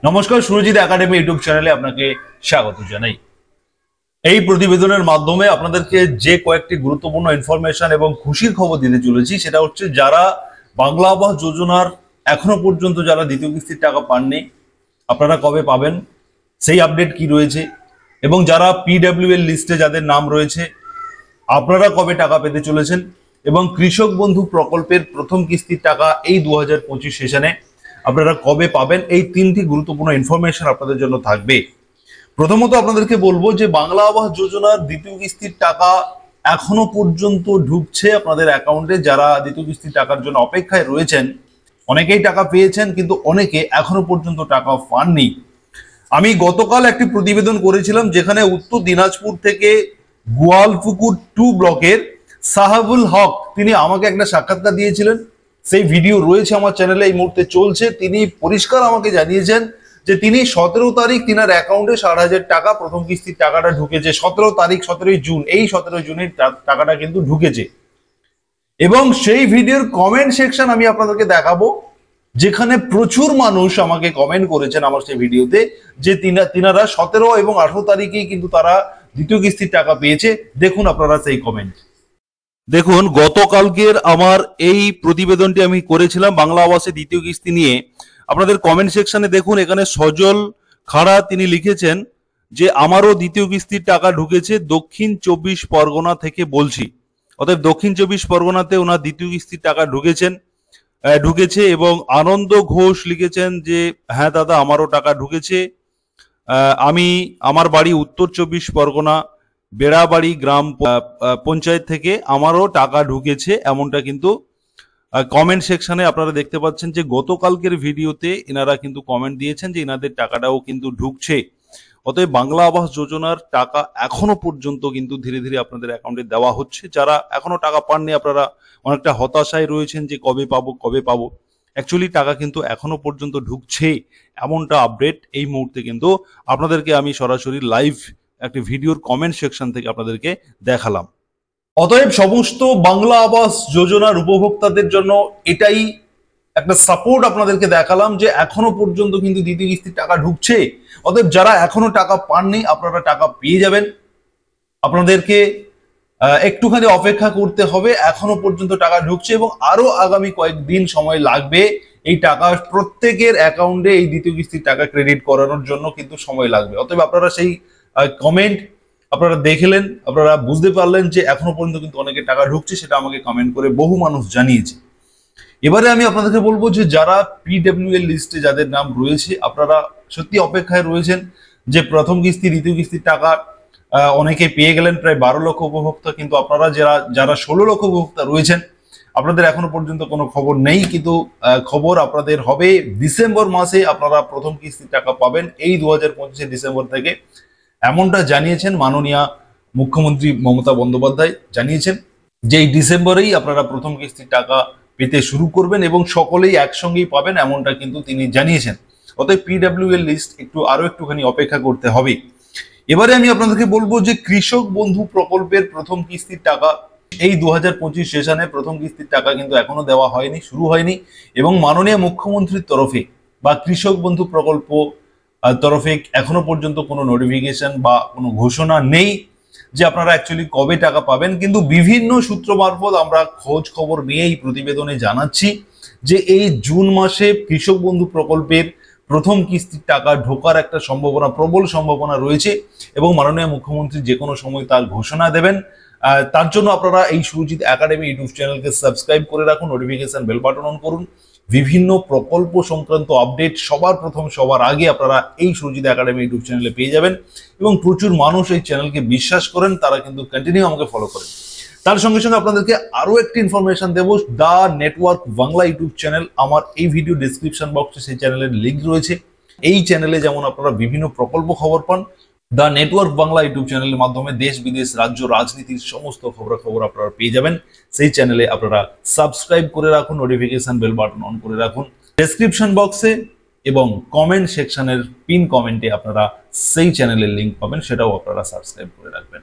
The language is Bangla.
নমস্কার, সুরজিৎ একাডেমি ইউটিউব চ্যানেলে আপনাকে স্বাগত জানাই। এই প্রতিবেদনের মাধ্যমে আপনাদেরকে যে কয়েকটি গুরুত্বপূর্ণ ইনফরমেশন এবং খুশির খবর দিতে চলেছি, সেটা হচ্ছে যারা বাংলা আবাস যোজনার এখনো পর্যন্ত যারা দ্বিতীয় কিস্তির টাকা পাননি, আপনারা কবে পাবেন, সেই আপডেট কি রয়েছে, এবং যারা পিডব্লিউএল লিস্টে যাদের নাম রয়েছে আপনারা কবে টাকা পেতে চলেছেন, এবং কৃষক বন্ধু প্রকল্পের প্রথম কিস্তির টাকা এই 2025 সেশনে আপনারা কবে পাবেন, এই তিনটি গুরুত্বপূর্ণ ইনফরমেশন আপনাদের জন্য থাকবে। প্রথমত আপনাদেরকে বলবো যে বাংলা আবাস যোজনার দ্বিতীয় কিস্তির টাকা এখনো পর্যন্ত ঢুকছে আপনাদের অ্যাকাউন্টে। যারা দ্বিতীয় কিস্তির টাকার জন্য অপেক্ষায় রয়েছেন, অনেকেই টাকা পেয়েছেন কিন্তু অনেকে এখনো পর্যন্ত টাকা পাননি। আমি গতকাল একটি প্রতিবেদন করেছিলাম যেখানে উত্তর দিনাজপুর থেকে গোয়ালপুকুর 2 ব্লকের সাহাবুল হক তিনি আমাকে একটা সাক্ষাৎকার দিয়েছিলেন। সেই ভিডিও রয়েছে আমার চ্যানেলে, এই মুহূর্তে চলছে। তিনি পরিষ্কার আমাকে জানিয়েছেন যে তিনি 17 তারিখ তিনার অ্যাকাউন্টে 60,000 টাকা প্রথম কিস্তির টাকাটা ঢুকেছে। 17 তারিখ 17 জুন, এই 17 জুনের টাকাটা কিন্তু ঢুকেছে। এবং সেই ভিডিওর কমেন্ট সেকশন আমি আপনাদেরকে দেখাবো, যেখানে প্রচুর মানুষ আমাকে কমেন্ট করেছেন আমার সেই ভিডিওতে যে তিনারা 17 এবং 18 তারিখেই কিন্তু তারা দ্বিতীয় কিস্তির টাকা পেয়েছে। দেখুন আপনারা সেই কমেন্ট। দেখুন, গতকালকের আমার এই প্রতিবেদনটি আমি করেছিলাম বাংলা আবাসে দ্বিতীয় কিস্তি নিয়ে। আপনাদের কমেন্ট সেকশনে দেখুন, এখানে সজল খাড়া তিনি লিখেছেন যে আমারও দ্বিতীয় কিস্তির টাকা ঢুকেছে, দক্ষিণ 24 পরগনা থেকে বলছি। অতএব দক্ষিণ 24 পরগনাতে ওনার দ্বিতীয় কিস্তির টাকা ঢুকেছে। এবং আনন্দ ঘোষ লিখেছেন যে হ্যাঁ দাদা, আমারও টাকা ঢুকেছে। আমার বাড়ি উত্তর 24 পরগনা, বেড়াবাড়ি গ্রাম পঞ্চায়েত থেকে আমারও টাকা ঢুকেছে, এমনটা কিন্তু কমেন্ট সেকশনে আপনারা দেখতে পাচ্ছেন যে গতকালকের ভিডিওতে এনারা কিন্তু কমেন্ট দিয়েছেন যে এনাদের টাকাটাও কিন্তু ঢুকছে। অতএব বাংলা আবাস যোজনার টাকা এখনো পর্যন্ত কিন্তু ধীরে ধীরে আপনাদের অ্যাকাউন্টে দেওয়া হচ্ছে। যারা এখনো টাকা পাননি আপনারা অনেকটা হতাশায় রয়েছেন যে কবে পাবো। অ্যাকচুয়ালি টাকা কিন্তু এখনো পর্যন্ত ঢুকছে, এমনটা আপডেট এই মুহূর্তে কিন্তু আপনাদেরকে আমি সরাসরি লাইভ একটি ভিডিওর কমেন্ট সেকশন থেকে আপনাদেরকে দেখালাম। অতএব সমস্ত বাংলা আবাস যোজনার উপভোক্তাদের জন্য এটাই একটা সাপোর্ট আপনাদেরকে দেখালাম যে এখনো পর্যন্ত কিন্তু দ্বিতীয় কিস্তির টাকা ঢুকছে। অতএব যারা এখনো টাকা পাননি আপনারা টাকা পেয়ে যাবেন। আপনাদেরকে একটুখানি অপেক্ষা করতে হবে। এখনো পর্যন্ত টাকা ঢুকছে এবং আরো আগামী কয়েকদিন সময় লাগবে এই টাকা প্রত্যেকের অ্যাকাউন্টে এই দ্বিতীয় কিস্তির টাকা ক্রেডিট করানোর জন্য কিন্তু সময় লাগবে। অতএব আপনারা সেই কমেন্ট আপনারা দেখলেন, আপনারা বুঝতে পারলেন যে এখনো পর্যন্ত কিন্তু অনেকের টাকা ঢুকছে, সেটা আমাকে কমেন্ট করে বহু মানুষ জানিয়েছে। এবারে আমি আপনাদেরকে বলবো যে যারা পিডব্লিউএল লিস্টে যাদের নাম রয়েছে, আপনারা সত্যি অপেক্ষায় রয়েছেন যে প্রথম কিস্তি দ্বিতীয় কিস্তির টাকা অনেকে পেয়ে গেলেন, প্রায় 12 লক্ষ উপভোক্তা। কিন্তু আপনারা যারা 16 লক্ষ উপভোক্তা রয়েছেন, আপনাদের এখনো পর্যন্ত কোনো খবর নেই। কিন্তু খবর আপনাদের হবে ডিসেম্বর মাসে আপনারা প্রথম কিস্তির টাকা পাবেন, এই 2025 ডিসেম্বর থেকে। এমনটা জানিয়েছেন মাননীয় মুখ্যমন্ত্রী মমতা বন্দ্যোপাধ্যায়, জানিয়েছেন যে এই ডিসেম্বরেই আপনারা প্রথম কিস্তির টাকা পেতে শুরু করবেন এবং সকলেই একসঙ্গেই পাবেন, এমনটা কিন্তু তিনি জানিয়েছেন। অতএব পিডব্লিউএল লিস্ট আরো একটুখানি অপেক্ষা করতে হবে। এবারে আমি আপনাদেরকে বলবো যে কৃষক বন্ধু প্রকল্পের প্রথম কিস্তির টাকা এই 2025 সেশনে প্রথম কিস্তির টাকা কিন্তু এখনো দেওয়া হয়নি, শুরু হয়নি। এবং মাননীয় মুখ্যমন্ত্রীর তরফে বা কৃষক বন্ধু প্রকল্প তরফে এখনো পর্যন্ত কোনো নোটিফিকেশন বা কোনো ঘোষণা নেই যে আপনারা অ্যাকচুয়ালি কবে টাকা পাবেন। কিন্তু বিভিন্ন সূত্র মারফত আমরা খোঁজ খবর নিয়ে এই প্রতিবেদনে জানাচ্ছি যে এই জুন মাসে কৃষক বন্ধু প্রকল্পের প্রথম কিস্তির টাকা ঢোকার একটা সম্ভাবনা, প্রবল সম্ভাবনা রয়েছে এবং মাননীয় মুখ্যমন্ত্রী যে কোনো সময় তার ঘোষণা দেবেন। তার জন্য আপনারা এই সুরজিৎ একাডেমি ইউটিউব চ্যানেলকে সাবস্ক্রাইব করে রাখুন, নোটিফিকেশন বেল বাটন অন করুন। বিভিন্ন প্রকল্প সংক্রান্ত আপডেট সবার প্রথম সবার আগে আপনারা এই সুরজিৎ একাডেমি ইউটিউব চ্যানেলে পেয়ে যাবেন। এবং প্রচুর মানুষ এই চ্যানেলকে বিশ্বাস করেন, তারা কিন্তু কন্টিনিউ আমাকে ফলো করেন। তার সঙ্গে সঙ্গে আপনাদেরকে আরো একটি ইনফরমেশন দেবো, দা নেটওয়ার্ক বাংলা ইউটিউব চ্যানেল। আমার এই ভিডিও ডেসক্রিপশন বক্সে সেই চ্যানেলের লিঙ্ক রয়েছে। এই চ্যানেলে যেমন আপনারা বিভিন্ন প্রকল্প খবর পান, দা নেটওয়ার্ক বাংলা ইউটিউব চ্যানেলের মাধ্যমে দেশ বিদেশ রাজ্য রাজনীতির সমস্ত খবর আপনারা পেয়ে যাবেন। সেই চ্যানেলে আপনারা সাবস্ক্রাইব করে রাখুন, নোটিফিকেশন বেল বাটন অন করে রাখুন। ডেসক্রিপশন বক্সে এবং কমেন্ট সেকশনের পিন কমেন্টে আপনারা সেই চ্যানেলের লিঙ্ক পাবেন, সেটাও আপনারা সাবস্ক্রাইব করে রাখবেন।